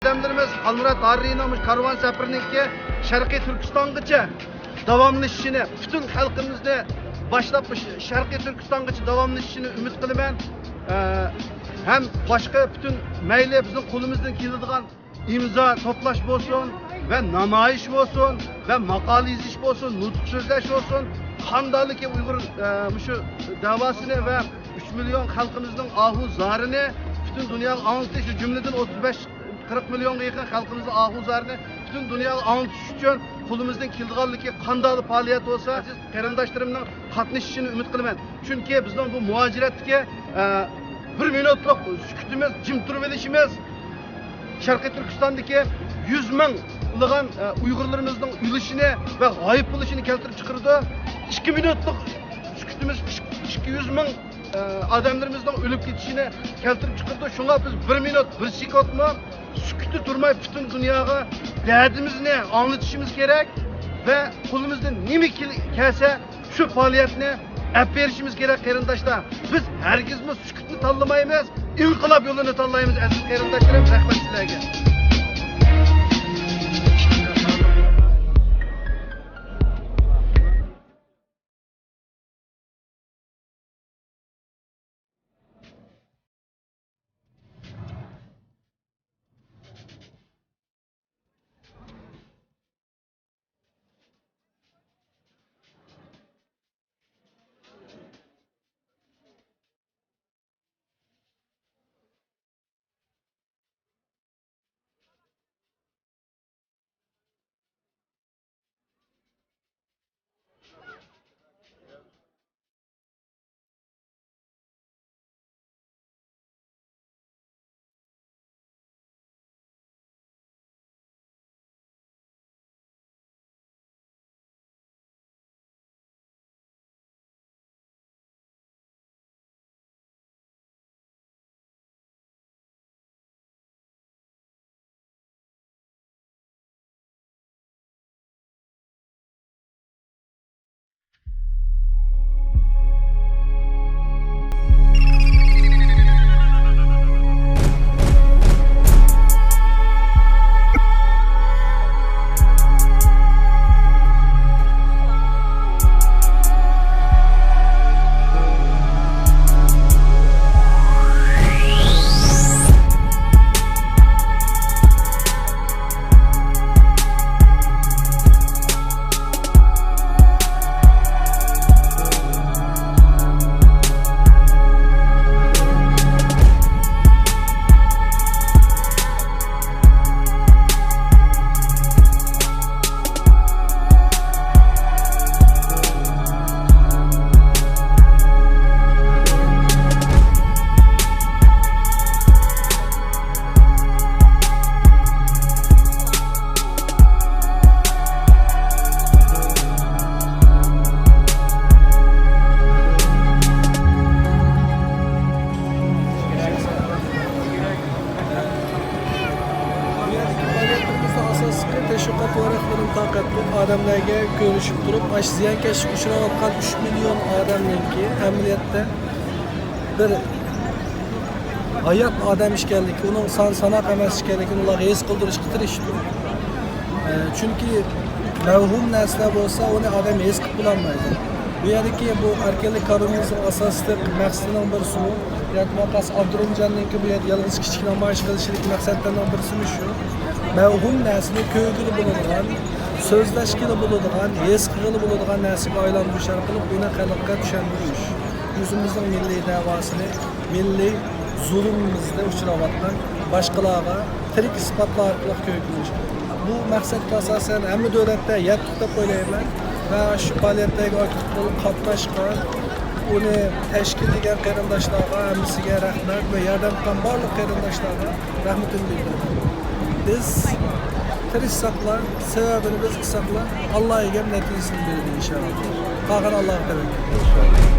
Adamlarımız Almurat Harri'nin karvan seferindeki Şarkı Türkistan'gacha davamlashishini, bütün halkımızda başlamış Şarkı Türkistan'gacha davamlashishini ümit qilaman. Hem başka bütün mayli bizim qo'limizdan keladigan imzo to'plash bo'lsin ve namoyish bo'lsin ve maqola yozish bo'lsin, nutq so'zlash bo'lsin, qandayki Uyg'ur shu davosini ve 3 milyon halkımızın ahu zarini bütün dünya anlatış, şu cümleden 35-40 milyonga yaqin halkımızın ahu zarini bütün dünya anlatış için qo'limizdan kelganligi qanday faoliyat bo'lsa, siz qarindoshlarımning qatnashishini umid qilaman. Chunki bizning bu muhojiratga 1 minutlik sukutimiz, jim turib olishimiz Sharqiy Turkistondagi 100 minglagan Uyg'urlarimizning o'lishini va g'oyib bo'lishini keltirib chiqardi. 2 minutlik sukutimiz 200 ming adamlarımızdan ölüp gitişini keltirip çıkırdı. Şuna biz 1 minut, 1 sekundmu sükutu durmayıp bütün dünyaya derdimizni anlatışımız gerek ve kolumuzdan nemi kelse şu faaliyetini hep verişimiz gerek qarindoshlar. Biz herkesimiz sükutunu tanlamayız, inqilab yolunu tanlayımız aziz qarindoshlarım, rahmat sizlarga. Adamlarga görüşüp durup ziyonkashlikka uchrayotgan 3 milyon odamninki amaliyotda bir hayot odam ekanligi, uning sanoq emas ekanligini ularga his qildirishga tirishdi. Chunki mavhum narsa bo'lsa, uni odam his qilib bo'lmaydi. Bu yerdagi bu erkinlik qarorimizning asosiy maqsadining birisi bu. Yoki maqsad Abdurumjonningki bu yerda yolg'iz kichik namoyish qilishlik maqsadlaridan birisi shu. Mavhum narsani ko'rgili bo'ladigan, so'zlashgili bo'ladigan, his qilgili bo'ladigan narsaga aylantirish orqali buni xalqqa tushuntirish. O'zimizning milliy davosini, milliy zulmimizda uchrayotgan boshqalarga tirik isbotlar orqali ko'rgilish. Bu maqsadga asosan hamma davlatda yetib deb o'ylayman va shu faoliyatdagi aktiv bo'lib qatnashgan, uni tashkil qilgan qarindoshlarga hammasiga rahmat va yordam qilgan barliq qarindoshlarga rahmatini bildiraman. Biz tirishsaqlar, sebebini biz qilsaqlar, Alloh egam natijasini beradi inshaalloh. Qolgan Allohga tavakkal inshaalloh.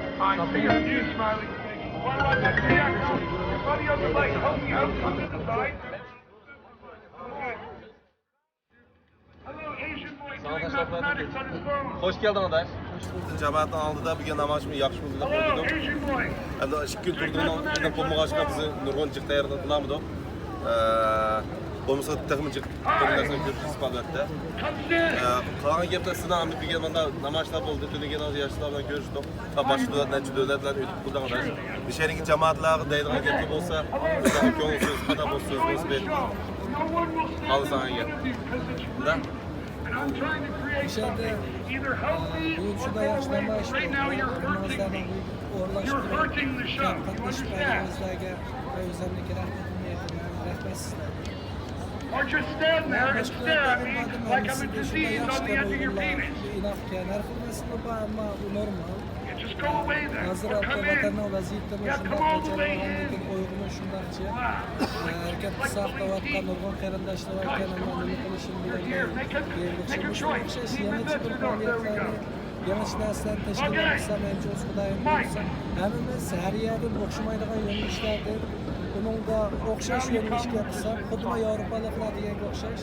I see you smiling. What about that reaction? Your body on the light, help me out from the side. Hello, Asian boy doing mathematics on his phone. Hoş geldin adaş. Cemaatin aldıda bir namoyishni yaxshi bo'ldi deb Hello, o'yladim. Asian boy. Endi 2 kun turdidan bo'lmag'achqa bizni nurg'un jiq tayyorladilarmidi. Bo'lmasa texnik jiq tayyorlasak ko'rishimiz albatta. Qolgan gapda sizdan ham degan menda namoyishlar bo'ldi, tunagan yoshlar bilan ko'rishdik. Va boshqa davlatlar o'tib qoldi adash. Bishariki jamoatlarga deydigan gaplar bo'lsa, o'zlari ko'ngil so'z, qadar bo'lsa so'z bo'lsa berib. No one will stand Alsan in gap. front of you because it's Da? and I'm trying to create something either healthy bu or juda normal. yaxshi Right now you're hurting me. You're hurting the show. You understand? Or just stand there and stare at me like I'm a disease on the end of your penis. You just go away then. Hazır Or hatta come in. vatanın vaziyette Yeah, başında come all the way kocaman in. oyunu şundarca. Wow. Erkek safta vatkan, urgan qarindoshlar vatkan, nima qilishim bilan yanlış narsalar tashkil etsa menimcha o'z xudoyim bo'lsa hammamiz har yerda o'xshamaydigan yo'nalishlarda bunga o'xshash yo'nalishga qilsak xuddi yevropaliklarga o'xshash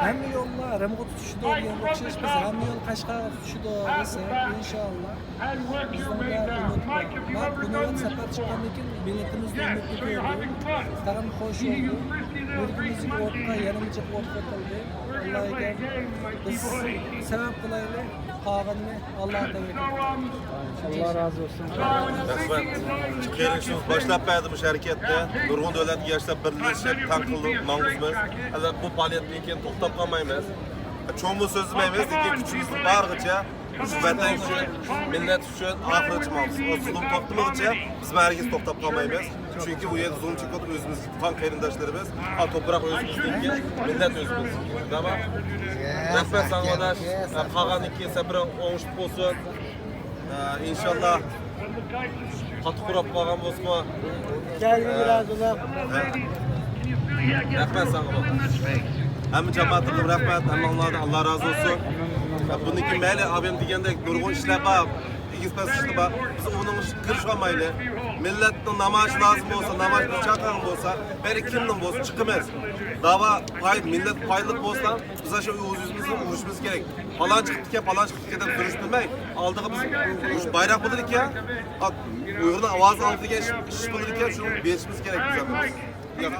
hamma yo'llar rimga tutishdi deganga o'xshash biz hamma yo'l qashqarga tutishdi desak inshaalloh And work your way bizlarga down. umid Mike, if you bor ever buni go ham to safar the chiqqandan keyin biletimizni Yes, umidga so you're having fun. tag'in xo'sh Eating oldu your frisbee little grease o'rtamizga o'tqa monkey. yarimcha o'tqa qildi We're gonna play a game, biz Mikey boy. sabab qilaylik qolganini Alloh So, tavakal Allah razı olsun. So I was thinking and knowing that Kelishimiz boshlab berdi bu harakatni. Nurg'un davlat yoshlar birlashib tanqilib mang'uzmiz. Albatta bu faoliyatdan keyin to'xtab qolmaymiz. Cho'ng'i so'zlaymiz, lekin kuchimiz borg'icha shu vatan uchun, millat uchun oxirigacha mang'uz. Zulm to'xtamaguncha biz hargiz to'xtab qolmaymiz. Chunki u yerda zulm chekib o'zimiz qon qarindoshlarimiz, to'proq o'zimizniki, millat o'zimizniki. Tamam? Rahmat sangodash, qolganiki sabr o'ngishib bo'lsin. İnşallah qattiq qurab qolgan bo'lsa, rahmat sana. Hamma jamoatga rahmat, hammalarga Alloh rozi bo'lsin. Buniki mayli abim degandek nurg'un ishlar bor, egizpas ishlar bor. Biz uning kirishga mayli. Millatning namoyish lozim bo'lsa, namoyish chaqirgan bo'lsa, bari kimning bo'lsa chiqamiz. Dava pay, millat paylik bo'lsa, biz shu o'zimizni urishimiz kerak. Falan chiqibdi, falan chiqibdi deb durishtirmay, oldiga biz bayroq bo'ldik ya. Uyg'urning ovozi oldiga ish bo'ldik ya, shuni berishimiz kerak biz.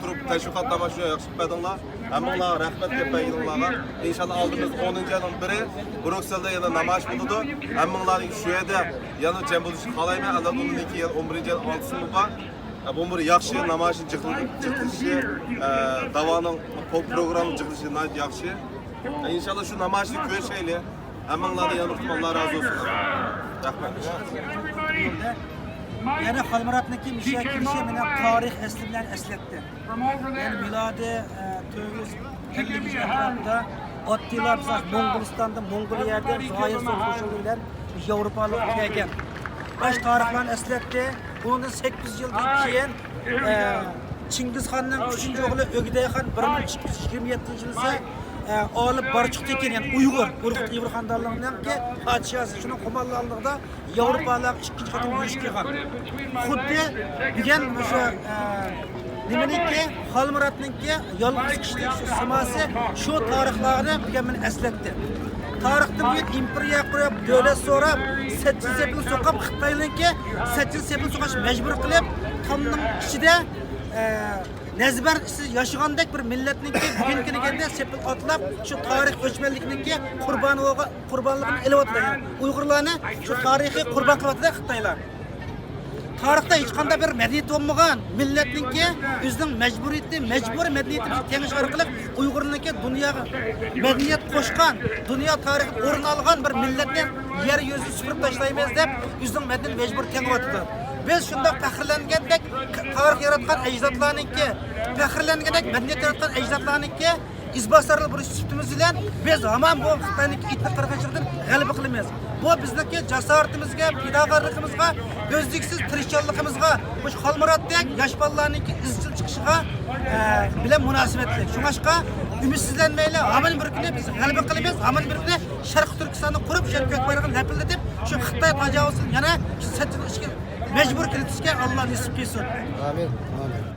Turib tashviqotnoma shu yaxshi qilmadinglar. Hammalar rahmat deb aytdinglarga. Inshaalloh oldimiz 10-yilning biri Brukselda yana namoyish bo'ladi. Hammalarning shu yerda yana jam bo'lishini xohlayman. Alloh uniki 11-yil 6-sini bor. Bu bir yaxshi namoyish chiqilishi, davoning programma chiqilishi yaxshi. İnşallah şu namoyishni ko'rishaylik. Hammalarga yanıqtim, Alloh rozi bo'lsin. Rahmat. Yani Halmurat'naki müşahit kimse bana tarih esli bilen esletti. Yani miladi 950 yıllarda Attilar bizler Moğolistan'da, Mongoliya'da zahir soğuşulu bilen Avrupalı gelgen. Baş tarihlerini esletti. Bunun 800 yıldan keyin Çingiz Han'ın 3. oğlu Ögdey Han 1227 yılda alıp barçıktı ekan, yani Uygur Xandarlığından ki padişahı şunun kumallarlığında Avrupalılar 2. katı yürüyüş kılgan. Xuddi degan o'sha nimaniki Halmuratniki yolg'iz kishilik shu simasi shu tarixlarni degan meni eslatdi. Tarixda bu imperiya qurib, davlat so'rab, 8 sepil so'qib Xitoyniki 8 sepil so'qish majbur qilib, tomning ichida Nezber yaşagandek bir milletniki bugün kelganda sepil atlab şu tarix o'chmanlikniki qurbonligini elyapti. Uyg'urlarni şu tarixiy qurbon qilyapti Xitoylar. Tarixda hech qanday bir madaniyat bo'lmagan millatniki o'zining majburiy madaniyatini tengish orqali Uyg'urlarniki dunyoga madaniyat qo'shgan, dunyo tarixida o'rin olgan bir millatni yer yuzini supurib tashlaymiz deb o'zining madaniyat majbur tengyapti. Biz shunday faxrlangandek tarix yaratgan ajdodlarniki, faxrlangandek madaniyat yaratgan ajdodlarniki izbosarlar bo'lish sifatimiz bilan biz hamon bu Xitoyning itni qirg'inchiligidan g'alaba qilamiz. Bu bizniki jasoratimizga, fidokorligimizga, o'zliksiz tirishchanligimizga, bu Xolmuratdek yosh bolalarning izchil chiqishiga bilan munosabatli. Shunga ümidsizlanmayli, hamon bir kuni biz g'alaba qilamiz, hamon bir kuni Sharq Turkistonni qurib, ko'k bayrog'ini lapillatib, shu Xitoy tajovuzini yana mecbur kiritishga Allah nasip qilsin. Amin. Amin.